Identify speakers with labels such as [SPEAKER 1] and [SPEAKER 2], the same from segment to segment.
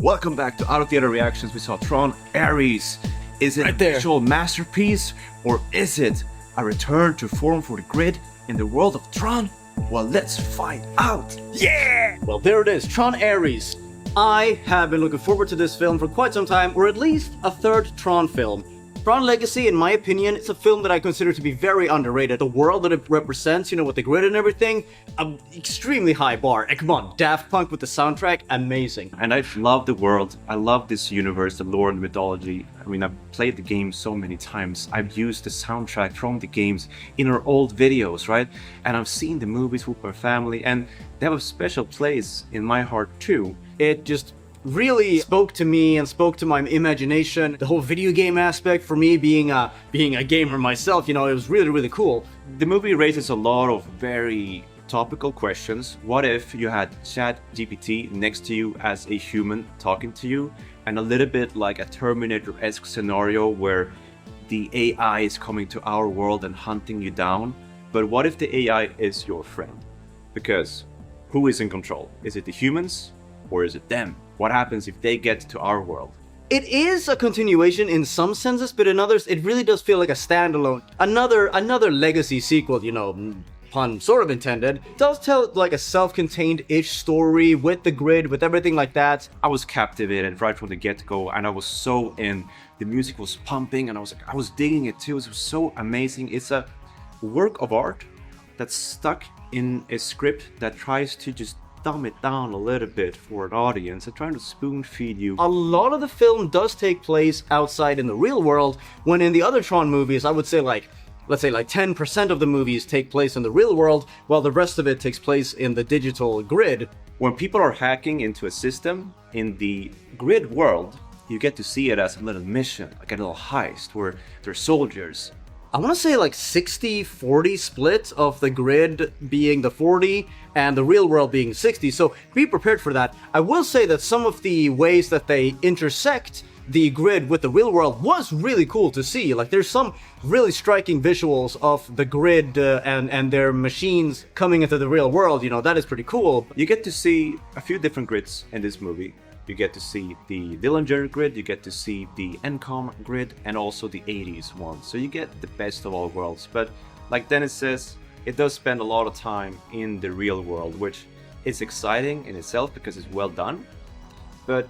[SPEAKER 1] Welcome back to Out of Theater Reactions. We saw Tron Ares. Is it a visual masterpiece, or is it a return to form for the grid in the world of Tron? Well, let's find out.
[SPEAKER 2] Yeah! Well, there it is, Tron Ares. I have been looking forward to this film for quite some time, or at least a third Tron film. Tron Legacy, in my opinion, it's a film that I consider to be very underrated. The world that it represents, with the grid and everything, an extremely high bar. And come on, Daft Punk with the soundtrack, amazing.
[SPEAKER 1] And I love the world. I love this universe, the lore and mythology. I mean, I've played the game so many times. I've used the soundtrack from the games in our old videos, right? And I've seen the movies with my family, and they have a special place in my heart too.
[SPEAKER 2] It just really spoke to me and spoke to my imagination. The whole video game aspect, for me being a gamer myself, it was really, really cool.
[SPEAKER 1] The movie raises a lot of very topical questions. What if you had ChatGPT next to you as a human talking to you, and a little bit like a Terminator-esque scenario where the AI is coming to our world and hunting you down? But what if the AI is your friend? Because who is in control? Is it the humans or is it them? What happens if they get to our world?
[SPEAKER 2] It is a continuation in some senses, but in others, it really does feel like a standalone. Another legacy sequel, pun sort of intended. It does tell like a self-contained-ish story with the grid, with everything like that.
[SPEAKER 1] I was captivated right from the get-go, and I was so in. The music was pumping, and I was digging it too. It was so amazing. It's a work of art that's stuck in a script that tries to just dumb it down a little bit for an audience and trying to spoon feed you.
[SPEAKER 2] A lot of the film does take place outside in the real world, when in the other Tron movies, I would say let's say 10% of the movies take place in the real world, while the rest of it takes place in the digital grid.
[SPEAKER 1] When people are hacking into a system in the grid world, you get to see it as a little mission, like a little heist where they're soldiers.
[SPEAKER 2] I want to say 60-40 split of the grid being the 40 and the real world being 60, so be prepared for that. I will say that some of the ways that they intersect the grid with the real world was really cool to see. There's some really striking visuals of the grid and their machines coming into the real world, that is pretty cool.
[SPEAKER 1] You get to see a few different grids in this movie. You get to see the Dillinger grid, you get to see the Encom grid, and also the 80s one. So you get the best of all worlds. But like Dennis says, it does spend a lot of time in the real world, which is exciting in itself because it's well done. But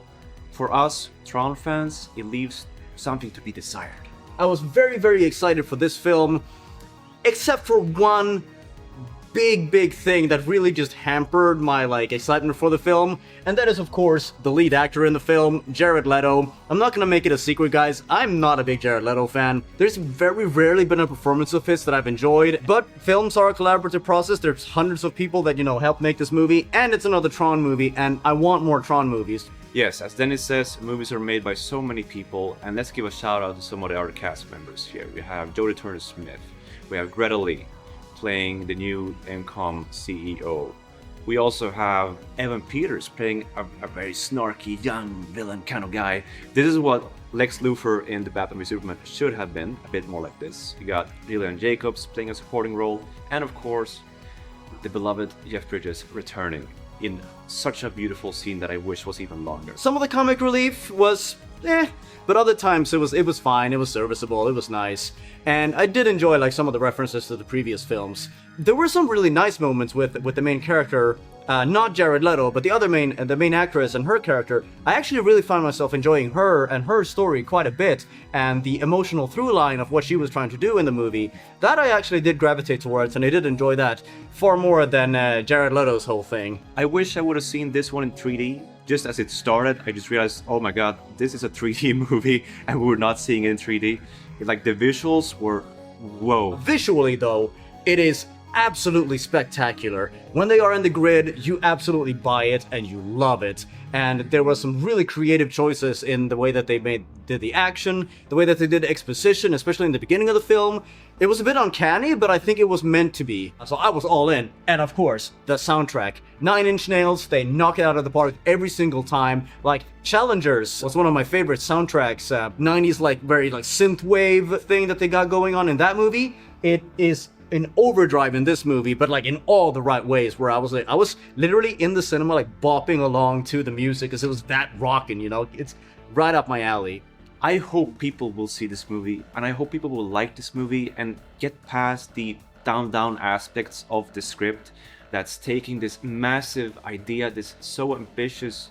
[SPEAKER 1] for us Tron fans, it leaves something to be desired.
[SPEAKER 2] I was very, very excited for this film, except for one big thing that really just hampered my excitement for the film, and that is of course the lead actor in the film, Jared Leto. I'm not gonna make it a secret, guys, I'm not a big Jared Leto fan. There's very rarely been a performance of his that I've enjoyed, but films are a collaborative process. There's hundreds of people that help make this movie, and it's another Tron movie, and I want more Tron movies.
[SPEAKER 1] Yes, as Dennis says, movies are made by so many people, and let's give a shout out to some of the other cast members here. We have Jodie Turner-Smith, we have Greta Lee playing the new Encom CEO. We also have Evan Peters playing a very snarky, young villain kind of guy. This is what Lex Luthor in the Batman v Superman should have been, a bit more like this. You got Gillian Jacobs playing a supporting role, and of course, the beloved Jeff Bridges returning in such a beautiful scene that I wish was even longer.
[SPEAKER 2] Some of the comic relief was but other times it was fine, it was serviceable, it was nice. And I did enjoy some of the references to the previous films. There were some really nice moments with the main character, not Jared Leto, but the main actress and her character. I actually really found myself enjoying her and her story quite a bit, and the emotional through line of what she was trying to do in the movie. That I actually did gravitate towards, and I did enjoy that far more than Jared Leto's whole thing.
[SPEAKER 1] I wish I would have seen this one in 3D. Just as it started, I just realized, oh my god, this is a 3D movie, and we were not seeing it in 3D. The visuals were, whoa.
[SPEAKER 2] Visually though, it is absolutely spectacular. When they are in the grid, you absolutely buy it and you love it. And there were some really creative choices in the way that they did the action, the way that they did exposition, especially in the beginning of the film. It was a bit uncanny, but I think it was meant to be. So I was all in. And of course, the soundtrack. 9 Inch Nails, they knock it out of the park every single time. Challengers was one of my favorite soundtracks. 90s very synthwave thing that they got going on in that movie. It is in overdrive in this movie, but like in all the right ways, where I was literally in the cinema like bopping along to the music because it was that rocking, you know. It's right up my alley.
[SPEAKER 1] I hope people will see this movie, and I hope people will like this movie and get past the down aspects of the script that's taking this massive idea, this so ambitious,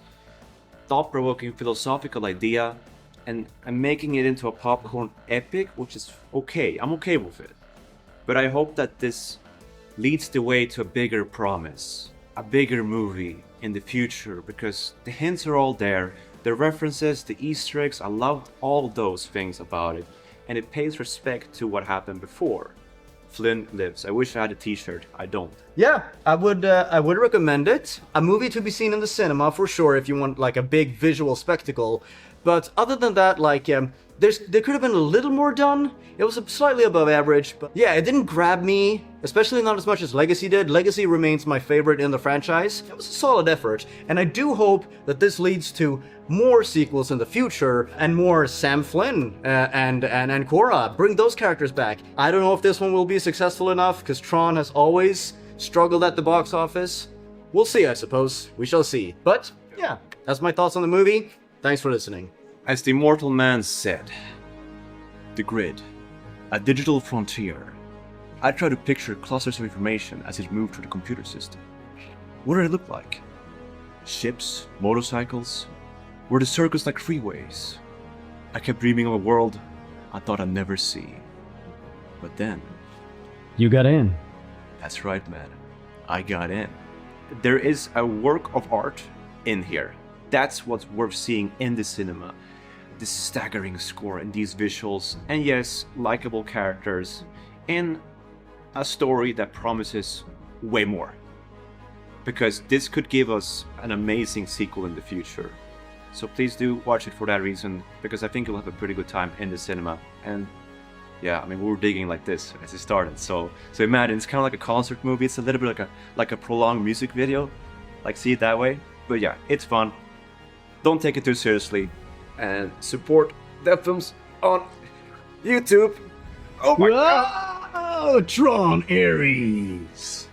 [SPEAKER 1] thought-provoking philosophical idea, and making it into a popcorn epic, which is okay. I'm okay with it. But I hope that this leads the way to a bigger promise, a bigger movie in the future, because the hints are all there, the references, the Easter eggs, I loved all those things about it, and it pays respect to what happened before. Flynn lives. I wish I had a t-shirt. I don't.
[SPEAKER 2] Yeah, I would recommend it. A movie to be seen in the cinema for sure if you want like a big visual spectacle. But other than that, like there could have been a little more done. It was slightly above average, but yeah, it didn't grab me, especially not as much as Legacy did. Legacy remains my favorite in the franchise. It was a solid effort, and I do hope that this leads to more sequels in the future and more Sam Flynn and Cora. Bring those characters back. I don't know if this one will be successful enough because Tron has always struggled at the box office. We'll see, I suppose. We shall see. But yeah, that's my thoughts on the movie. Thanks for listening.
[SPEAKER 1] As the immortal man said, the grid, a digital frontier. I try to picture clusters of information as it moved through the computer system. What did it look like? Ships, motorcycles? Were the circles like freeways? I kept dreaming of a world I thought I'd never see. But then...
[SPEAKER 3] You got in.
[SPEAKER 1] That's right, man. I got in. There is a work of art in here. That's what's worth seeing in the cinema. This staggering score and these visuals, and yes, likable characters, and a story that promises way more. Because this could give us an amazing sequel in the future. So please do watch it for that reason, because I think you'll have a pretty good time in the cinema. And yeah, I mean, we were digging like this as it started. So imagine, it's kind of like a concert movie. It's a little bit like a prolonged music video. Like, see it that way. But yeah, it's fun. Don't take it too seriously. And support Death Films on YouTube. Oh my god!
[SPEAKER 3] Tron Ares!